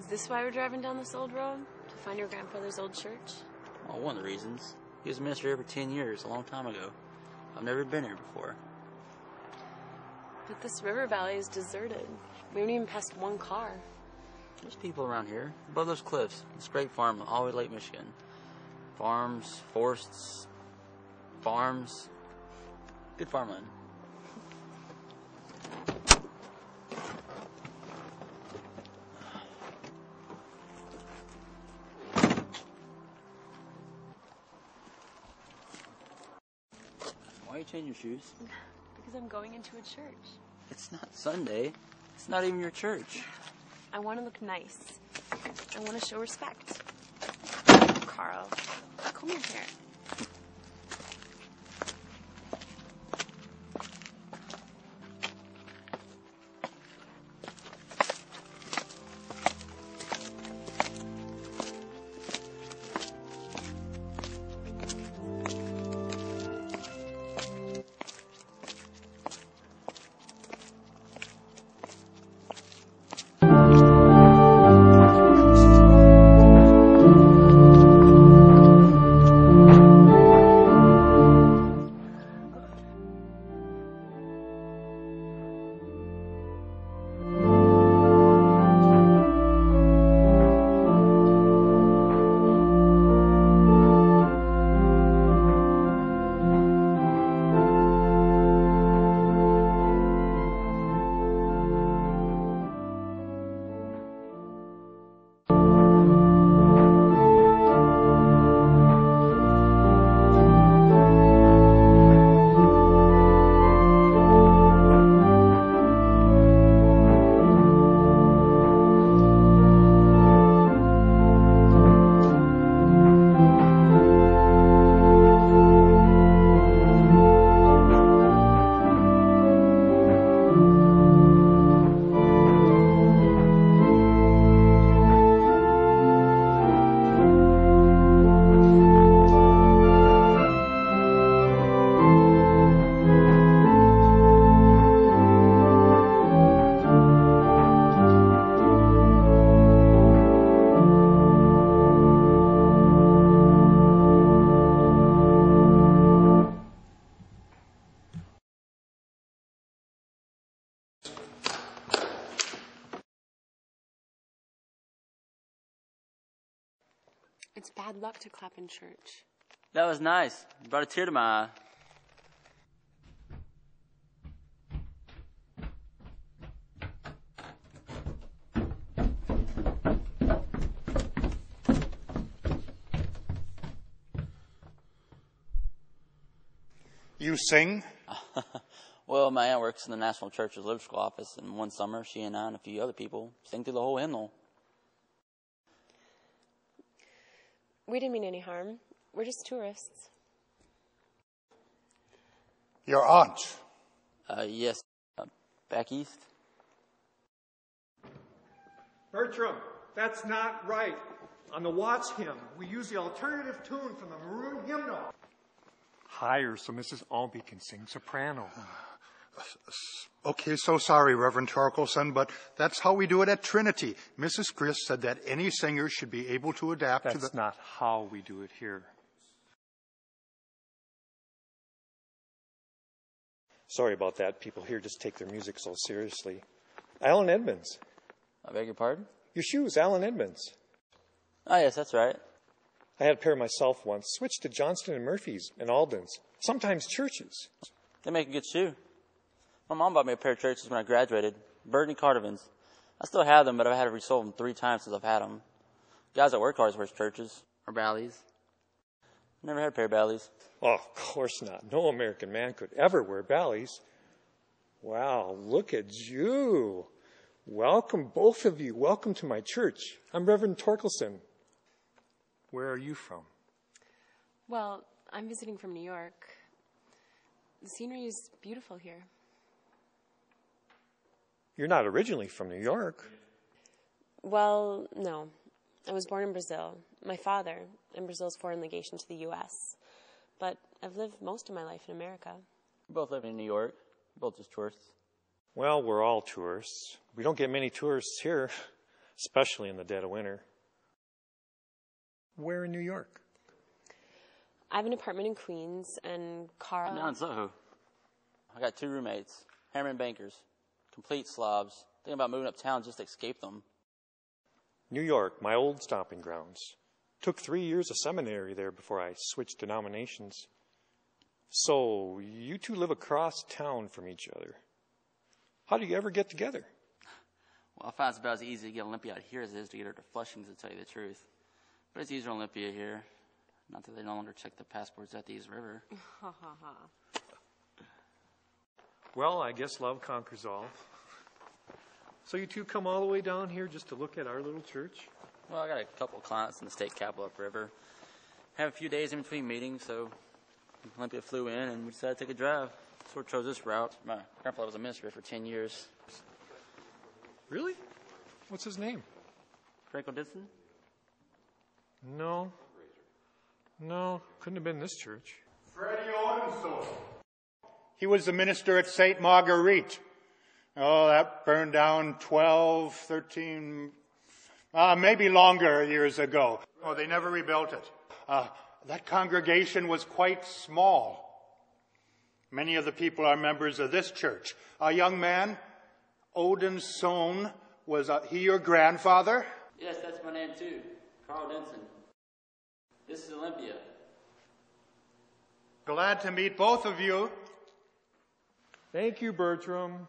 Is this why we're driving down this old road? To find your grandfather's old church? Well, one of the reasons. He was a minister here for 10 years, a long time ago. I've never been here before. But this river valley is deserted. We haven't even passed one car. There's people around here, above those cliffs. It's great farmland all the way to Lake Michigan. Farms, forests, farms. Good farmland. Why are you changing your shoes? Because I'm going into a church. It's not Sunday. It's not even your church. I want to look nice. I want to show respect. Carl, comb your hair. It's bad luck to clap in church. That was nice. You brought a tear to my eye. You sing? Well, my aunt works in the National Church's liturgical office, and one summer she and I and a few other people sang through the whole hymnal. We didn't mean any harm. We're just tourists. Your aunt? Yes. Back east. Bertram, that's not right. On the Watts hymn, we use the alternative tune from the Maroon hymnal. Higher so Mrs. Albee can sing soprano. Okay, so sorry, Reverend Torkelson, but that's how we do it at Trinity. Mrs. Chris said that any singer should be able to adapt to the... That's not how we do it here. Sorry about that. People here just take their music so seriously. Alan Edmonds. I beg your pardon? Your shoes, Alan Edmonds. Oh, yes, that's right. I had a pair myself once. Switched to Johnston & Murphy's and Alden's. Sometimes Church's. They make a good shoe. My mom bought me a pair of Churches when I graduated. Burgundy cardivans. I still have them, but I've had to resold them 3 times since I've had them. Guys that work hard wear Churches or Bally's. Never had a pair of Bally's. Oh, of course not. No American man could ever wear Bally's. Wow, look at you. Welcome, both of you. Welcome to my church. I'm Reverend Torkelson. Where are you from? Well, I'm visiting from New York. The scenery is beautiful here. You're not originally from New York. Well, no. I was born in Brazil. My father in Brazil's foreign legation to the U.S. But I've lived most of my life in America. We both live in New York. We're both just tourists. Well, we're all tourists. We don't get many tourists here. especially in the dead of winter. Where in New York? I have an apartment in Queens, and Carl... I'm down in Soho. I got 2 roommates, Hammer bankers, complete slobs. Thinking about moving uptown just to escape them. New York, my old stomping grounds. Took 3 years of seminary there before I switched denominations. So, you two live across town from each other. How do you ever get together? Well, I find it's about as easy to get Olympia out here as it is to get her to Flushing, to tell you the truth. But it's easier on Olympia here. Not that they no longer check the passports at the East River. Well, I guess love conquers all. So you two come all the way down here just to look at our little church? Well, I got a couple of clients in the state capital upriver. Have a few days in between meetings, so Olympia flew in and we decided to take a drive. Sort of chose this route. My grandfather was a minister for 10 years. Really? What's his name? Frank Odinson? No, couldn't have been this church. Freddie Odinson. He was the minister at St. Marguerite. Oh, that burned down 12, 13, maybe longer years ago. Oh, they never rebuilt it. That congregation was quite small. Many of the people are members of this church. A young man, Odinson, was he your grandfather? Yes, that's my name too. Carl Denson. This is Olympia. Glad to meet both of you. Thank you, Bertram.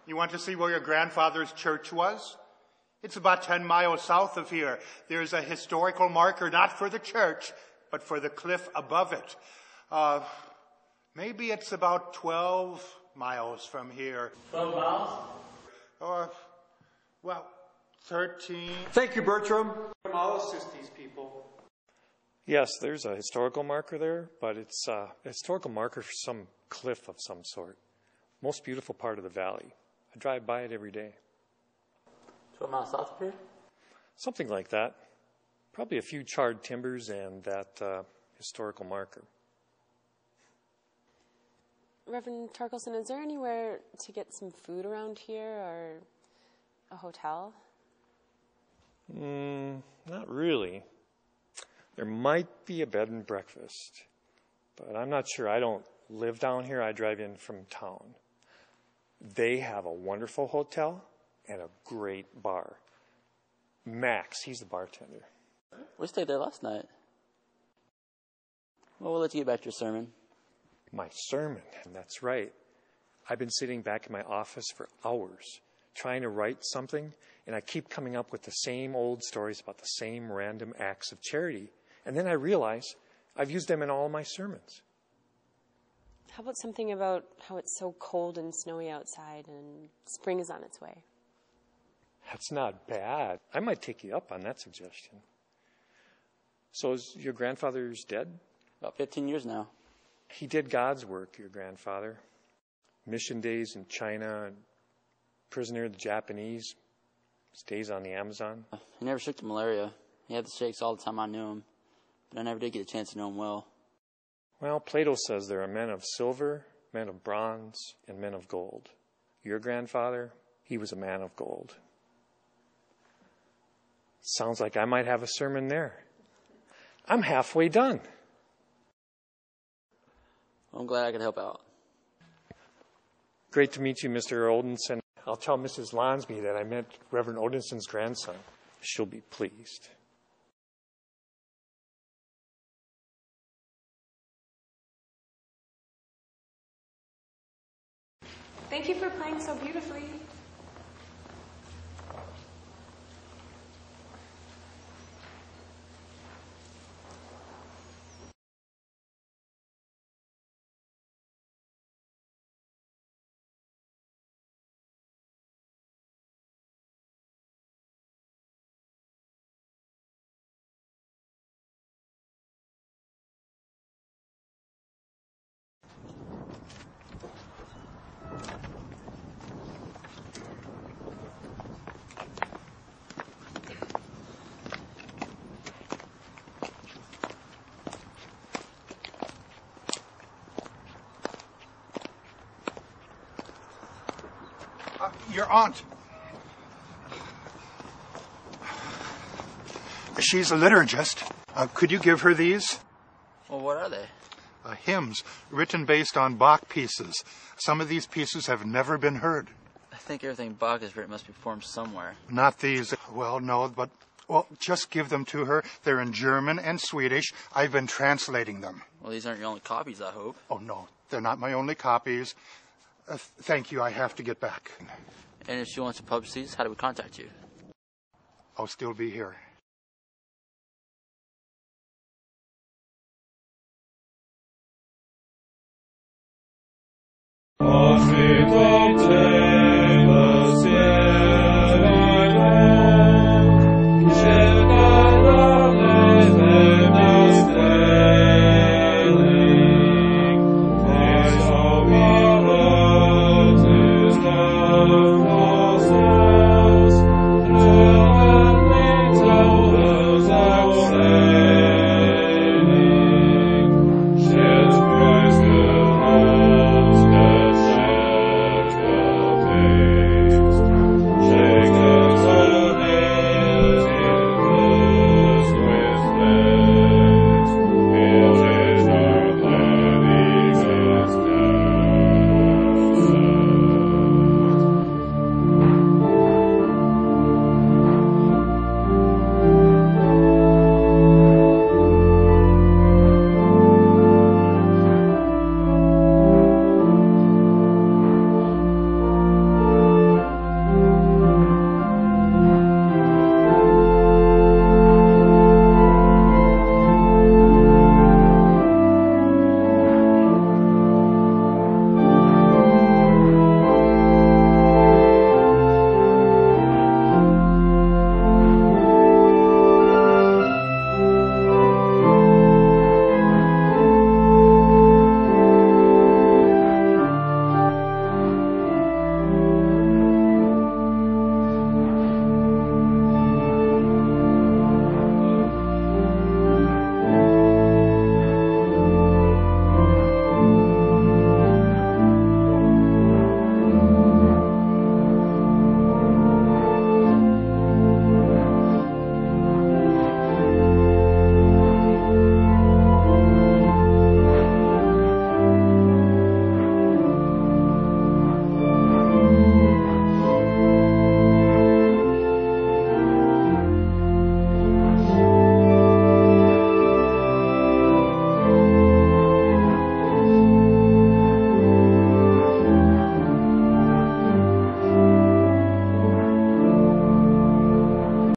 You want to see where your grandfather's church was? It's about 10 miles south of here. There's a historical marker, not for the church, but for the cliff above it. Maybe it's about 12 miles from here. 12 miles? Or, well, 13. Thank you, Bertram. I'll assist these people. Yes, there's a historical marker there, but it's a historical marker for some cliff of some sort. Most beautiful part of the valley. I drive by it every day. 12 miles south of here? Something like that. Probably a few charred timbers and that historical marker. Reverend Tarkelson, is there anywhere to get some food around here or a hotel? Not really. There might be a bed and breakfast, but I'm not sure. I don't live down here. I drive in from town. They have a wonderful hotel and a great bar. Max, he's the bartender. We stayed there last night. Well, we'll let you get back to your sermon. My sermon, and that's right. I've been sitting back in my office for hours trying to write something, and I keep coming up with the same old stories about the same random acts of charity. And then I realize I've used them in all my sermons. How about something about how it's so cold and snowy outside and spring is on its way? That's not bad. I might take you up on that suggestion. So is your grandfather's dead? About 15 years now. He did God's work, your grandfather. Mission days in China, and prisoner of the Japanese, stays on the Amazon. He never shook the malaria. He had the shakes all the time I knew him, but I never did get a chance to know him well. Well, Plato says there are men of silver, men of bronze, and men of gold. Your grandfather, he was a man of gold. Sounds like I might have a sermon there. I'm halfway done. Well, I'm glad I could help out. Great to meet you, Mr. Odinson. I'll tell Mrs. Lonsby that I met Reverend Odinson's grandson. She'll be pleased. Thank you for playing so beautifully. Your aunt. She's a liturgist. Could you give her these? Well, what are they? Hymns written based on Bach pieces. Some of these pieces have never been heard. I think everything Bach has written must be performed somewhere. Not these. Well, no, but, just give them to her. They're in German and Swedish. I've been translating them. Well, these aren't your only copies, I hope. Oh, no, they're not my only copies. Thank you. I have to get back. And if she wants to publish these, how do we contact you? I'll still be here. Oh.